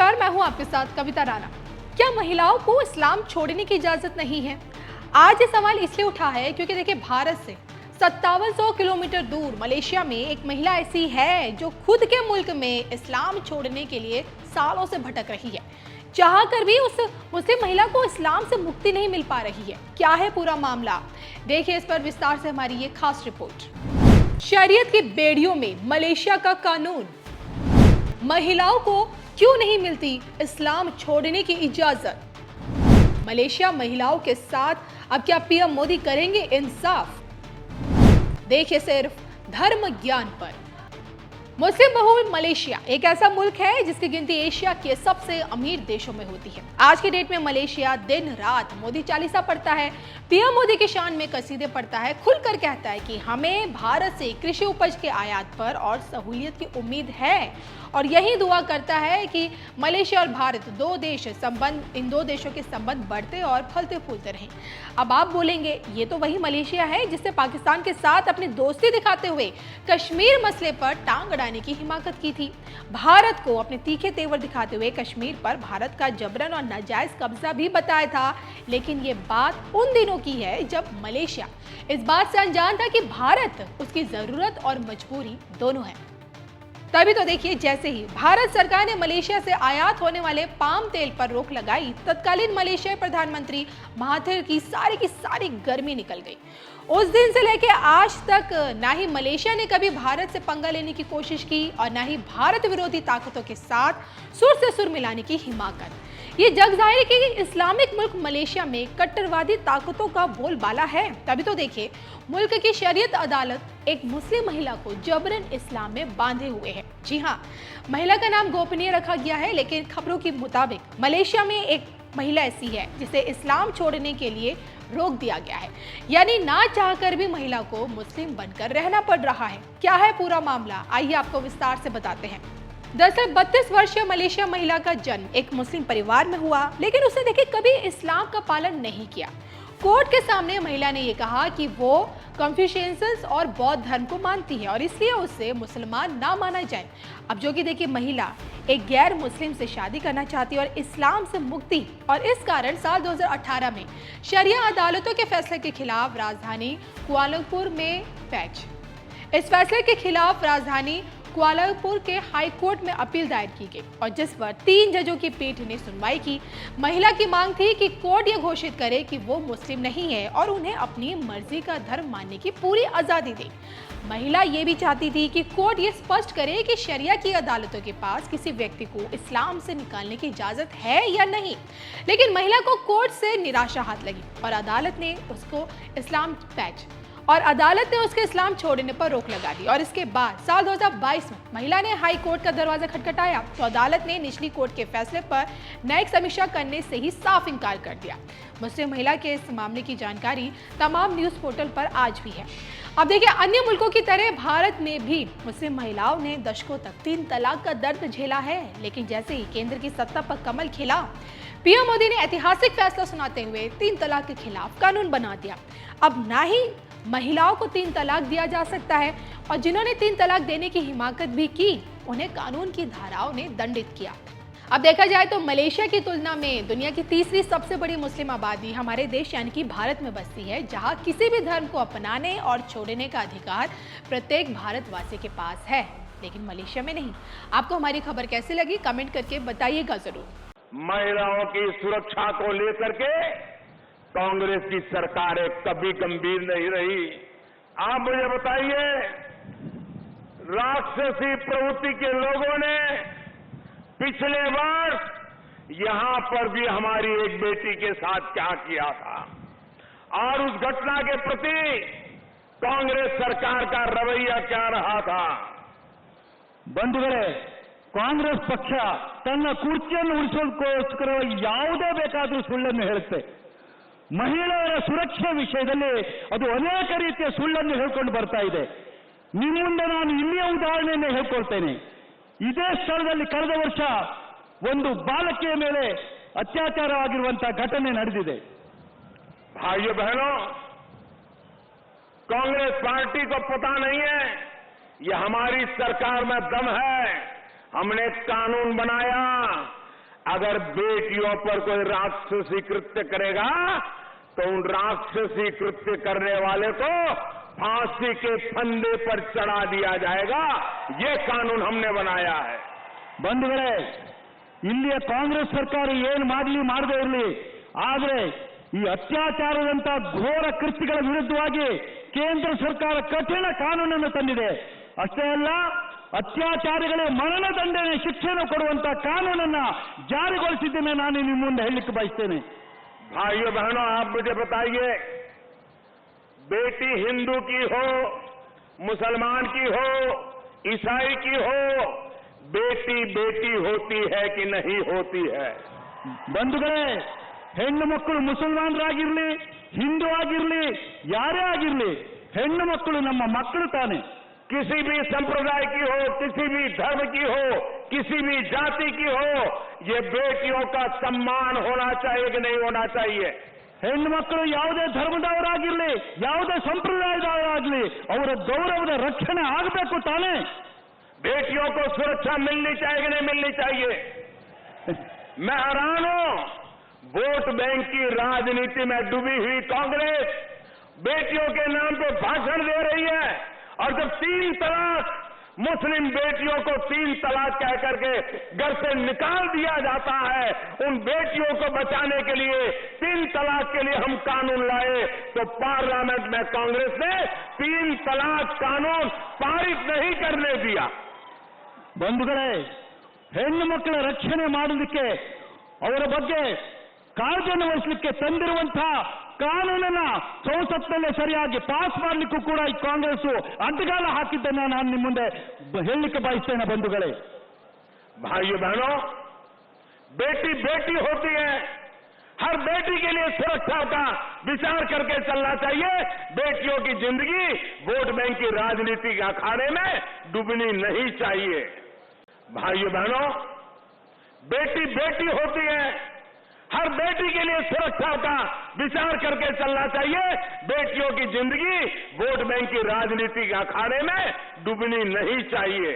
नमस्कार, मैं हूं आपके साथ कविता राणा। क्या महिलाओं को इस्लाम छोड़ने की इजाजत नहीं है? आज ये सवाल इसलिए उठा है क्योंकि देखिए, भारत से 5700 किलोमीटर दूर मलेशिया में एक महिला ऐसी है जो खुद के मुल्क में इस्लाम छोड़ने के लिए सालों से भटक रही है। चाह कर भी उस मुस्लिम महिला को इस्लाम से मुक्ति नहीं मिल पा रही है। क्या है पूरा मामला, देखिए इस पर विस्तार से हमारी ये खास रिपोर्ट। शरीयत की बेड़ियों में मलेशिया का कानून, महिलाओं को क्यों नहीं मिलती इस्लाम छोड़ने की इजाजत? मलेशिया महिलाओं के साथ अब क्या पीएम मोदी करेंगे इंसाफ? देखिए सिर्फ धर्म ज्ञान पर। मुस्लिम बहुल मलेशिया एक ऐसा मुल्क है जिसकी गिनती एशिया के सबसे अमीर देशों में होती है। आज के डेट में मलेशिया दिन रात मोदी चालीसा पढ़ता है, पीएम मोदी की शान में कसीदे पढ़ता है, खुलकर कहता है कि हमें भारत से कृषि उपज के आयात पर और सहूलियत की उम्मीद है, और यही दुआ करता है कि मलेशिया और भारत इन दो देशों के संबंध बढ़ते और फलते फूलते रहें। अब आप बोलेंगे, ये तो वही मलेशिया है जिसने पाकिस्तान के साथ अपनी दोस्ती दिखाते हुए कश्मीर मसले पर टांग अड़ाने की हिमाकत की थी, भारत को अपने तीखे तेवर दिखाते हुए कश्मीर पर भारत का जबरन और नाजायज कब्जा भी बताया था। लेकिन ये बात उन दिनों की है जब मलेशिया इस बात से अनजान था कि भारत उसकी जरूरत और मजबूरी दोनों है। तभी तो देखिए, जैसे ही भारत सरकार ने मलेशिया से आयात होने वाले पाम तेल पर रोक लगाई, तत्कालीन मलेशियाई प्रधानमंत्री महाथिर की सारी गर्मी निकल गई। उस दिन से लेकर आज तक ना ही मलेशिया ने कभी भारत से पंगा लेने की कोशिश की और ना ही भारत विरोधी ताकतों के साथ सुर से सुर मिलाने की हिमाकत। ये जग जाहिर है कि इस्लामिक मुल्क मलेशिया में कट्टरवादी ताकतों का बोलबाला है। तभी तो देखिए, मुल्क की शरीयत अदालत एक मुस्लिम महिला को जबरन इस्लाम में बांधे हुए है। जी हाँ, महिला का नाम गोपनीय रखा गया है, लेकिन खबरों के मुताबिक मलेशिया में एक महिला ऐसी है जिसे इस्लाम छोड़ने के लिए रोक दिया गया है, यानी ना चाहकर भी महिला को मुस्लिम बनकर रहना पड़ रहा है। क्या है पूरा मामला, आइए आपको विस्तार से बताते हैं। दरअसल 32 वर्षीय मलेशिया महिला का जन्म एक मुस्लिम परिवार में हुआ, लेकिन उसने देखिए कभी इस्लाम का पालन नहीं किया। कोर्ट के सामने महिला ने यह कहा कि वो कन्फ्यूशियस और बौद्ध धर्म को मानती है और इसलिए उसे मुसलमान ना माना जाए। अब जो कि देखिए, महिला एक गैर मुस्लिम से शादी करना चाहती है और इस्लाम से मुक्ति, और इस कारण साल 2018 में शरिया अदालतों के फैसले के खिलाफ राजधानी कुआलालंपुर में इस फैसले के खिलाफ राजधानी कुआलालंपुर के हाई कोर्ट में अपील दायर की गई, और जिस पर 3 जजों की पीठ ने सुनवाई की। महिला की मांग थी कि कोर्ट ये घोषित करे कि वो मुस्लिम नहीं है और उन्हें अपनी मर्जी का धर्म मानने की पूरी आजादी दे। महिला ये भी चाहती थी कि कोर्ट ये स्पष्ट करे कि शरिया की अदालतों के पास किसी व्यक्ति को इस्लाम से निकालने की इजाजत है या नहीं। लेकिन महिला को कोर्ट से निराशा हाथ लगी और अदालत ने उसके इस्लाम छोड़ने पर रोक लगा दी। और इसके बाद साल 2022 में महिला ने हाई कोर्ट का दरवाजा खटखटाया तो अदालत ने निचली कोर्ट के फैसले पर न्यायिक समीक्षा करने से ही साफ इनकार कर दिया। मुस्लिम महिला के इस मामले की जानकारी तमाम न्यूज पोर्टल पर आज भी है। अब देखिए, अन्य मुल्कों की तरह भारत में भी मुस्लिम महिलाओं ने दशकों तक 3 तलाक का दर्द झेला है, लेकिन जैसे ही केंद्र की सत्ता पर कमल खिला, पीएम मोदी ने ऐतिहासिक फैसला सुनाते हुए 3 तलाक के खिलाफ कानून बना दिया। अब ना ही महिलाओं को 3 तलाक दिया जा सकता है, और जिन्होंने 3 तलाक देने की हिमाकत भी की, उन्हें कानून की धाराओं ने दंडित किया। अब देखा जाए तो मलेशिया की तुलना में दुनिया की तीसरी सबसे बड़ी मुस्लिम आबादी हमारे देश यानी कि भारत में बसती है, जहां किसी भी धर्म को अपनाने और छोड़ने का अधिकार प्रत्येक भारतवासी के पास है, लेकिन मलेशिया में नहीं। आपको हमारी खबर कैसी लगी, कमेंट करके बताइएगा जरूर। महिलाओं की सुरक्षा को लेकर के कांग्रेस की सरकारें कभी गंभीर नहीं रही। आप मुझे बताइए, राक्षसी प्रवृत्ति के लोगों ने पिछले वर्ष यहां पर भी हमारी एक बेटी के साथ क्या किया था, और उस घटना के प्रति कांग्रेस सरकार का रवैया क्या रहा था। ಬಂಧುಗಳೇ, ಕಾಂಗ್ರೆಸ್ ಪಕ್ಷ ತನ್ನ ಕುರ್ಚಿಯನ್ನು ಉಳಿಸೋದಕ್ಕೋಸ್ಕರ ಯಾವುದೇ ಬೇಕಾದರೂ ಸುಳ್ಳನ್ನು ಹೇಳುತ್ತೆ. ಮಹಿಳೆಯರ ಸುರಕ್ಷೆ ವಿಷಯದಲ್ಲಿ ಅದು ಅನೇಕ ರೀತಿಯ ಸುಳ್ಳನ್ನು ಹೇಳ್ಕೊಂಡು ಬರ್ತಾ ಇದೆ. ನಿಮ್ಮ ಮುಂದೆ ನಾನು ಇಲ್ಲಿಯ ಉದಾಹರಣೆಯನ್ನು ಹೇಳ್ಕೊಳ್ತೇನೆ. ಇದೇ ಸ್ಥಳದಲ್ಲಿ ಕಳೆದ ವರ್ಷ ಒಂದು ಬಾಲಕಿಯ ಮೇಲೆ ಅತ್ಯಾಚಾರವಾಗಿರುವಂತಹ ಘಟನೆ ನಡೆದಿದೆ. भाइयों बहनों, कांग्रेस पार्टी को पता नहीं है ये हमारी सरकार में दम है। हमने कानून बनाया, अगर बेटियों पर कोई राक्षसी कृत्य करेगा तो उन राक्षसी कृत्य करने वाले को फांसी के फंदे पर चढ़ा दिया जाएगा। ये कानून हमने बनाया है। ಬಂಧುಗಳೇ, ಇಲ್ಲಿಯ ಕಾಂಗ್ರೆಸ್ ಸರ್ಕಾರ ಏನು ಮಾಡಲಿ ಮಾಡದೇ ಇರಲಿ, ಆದರೆ ಈ ಅತ್ಯಾಚಾರದಂತ ಘೋರ ಕೃತ್ಯಗಳ ವಿರುದ್ಧವಾಗಿ ಕೇಂದ್ರ ಸರ್ಕಾರ ಕಠಿಣ ಕಾನೂನನ್ನು ತಂದಿದೆ. ಅಷ್ಟೇ ಅಲ್ಲ, ಅತ್ಯಾಚಾರಿಗಳೇ ಮರಣದಂಡನೆ ಶಿಕ್ಷೆಯನ್ನು ಕೊಡುವಂತ ಕಾನೂನನ್ನ ಜಾರಿಗೊಳಿಸಿದ್ದೇನೆ ನಾನು ನಿಮ್ಮ ಮುಂದೆ ಹೇಳಲಿಕ್ಕೆ ಬಯಸ್ತೇನೆ. भाइयों बहनों, आप मुझे बताइए, बेटी हिंदू की हो, मुसलमान की हो, ईसाई की हो, बेटी बेटी होती है कि नहीं होती है? ಬಂಧುಗಳೇ, ಹೆಣ್ಣು ಮಕ್ಕಳು ಮುಸಲ್ಮಾನರಾಗಿರ್ಲಿ, ಹಿಂದೂ ಆಗಿರ್ಲಿ, ಯಾರೇ ಆಗಿರ್ಲಿ, ಹೆಣ್ಣು ಮಕ್ಕಳು ನಮ್ಮ ಮಕ್ಕಳು ತಾನೆ. किसी भी संप्रदाय की हो, किसी भी धर्म की हो, किसी भी जाति की हो, ये बेटियों का सम्मान होना चाहिए कि नहीं होना चाहिए? ಹೆಣ್ಣು ಮಕ್ಕಳು ಯಾವುದೇ ಧರ್ಮದವರಾಗಿರ್ಲಿ, ಯಾವುದೇ ಸಂಪ್ರದಾಯದವರಾಗಲಿ, ಅವರ ಗೌರವದ ರಕ್ಷಣೆ ಆಗಬೇಕು ತಾನೆ. बेटियों को सुरक्षा मिलनी चाहिए कि नहीं मिलनी चाहिए? मैं हैरान हूं, वोट बैंक की राजनीति में डूबी हुई कांग्रेस बेटियों के नाम पे भाषण दे रही है, और जब 3 तलाक मुस्लिम बेटियों को 3 तलाक कह करके घर से निकाल दिया जाता है, उन बेटियों को बचाने के लिए 3 तलाक के लिए हम कानून लाए, तो पार्लियामेंट में कांग्रेस ने 3 तलाक कानून पारित नहीं करने दिया। ಬಂಧುಗಳೇ, ಹೆಣ್ಣು ಮಕ್ಕಳ ರಕ್ಷಣೆ ಮಾಡೋದಕ್ಕೆ, ಅವರ ಬಗ್ಗೆ ಕಾಳಜಿಯನ್ನು ವಹಿಸಲಿಕ್ಕೆ ತಂದಿರುವಂತಹ ಕಾನೂನನ್ನ ಸಂಸತ್ನಲ್ಲೇ ಸರಿಯಾಗಿ ಪಾಸ್ ಮಾಡಲಿಕ್ಕೂ ಕೂಡ ಈ ಕಾಂಗ್ರೆಸ್ ಅಂಟಗಾಲ ಹಾಕಿದ್ದನ್ನ ನಾನು ನಿಮ್ಮ ಮುಂದೆ ಹೇಳಲಿಕ್ಕೆ ಬಯಸ್ತೇನೆ. ಬಂಧುಗಳೇ, भाइयों बहनों, बेटी बेटी होती है, हर बेटी के लिए सुरक्षा का विचार करके चलना चाहिए। बेटियों की जिंदगी वोट बैंक की राजनीति के अखाड़े में डूबनी नहीं चाहिए। भाइयों बहनों, बेटी बेटी होती है, हर बेटी के लिए सुरक्षा का विचार करके चलना चाहिए। बेटियों की जिंदगी वोट बैंक की राजनीति के अखाड़े में डूबनी नहीं चाहिए।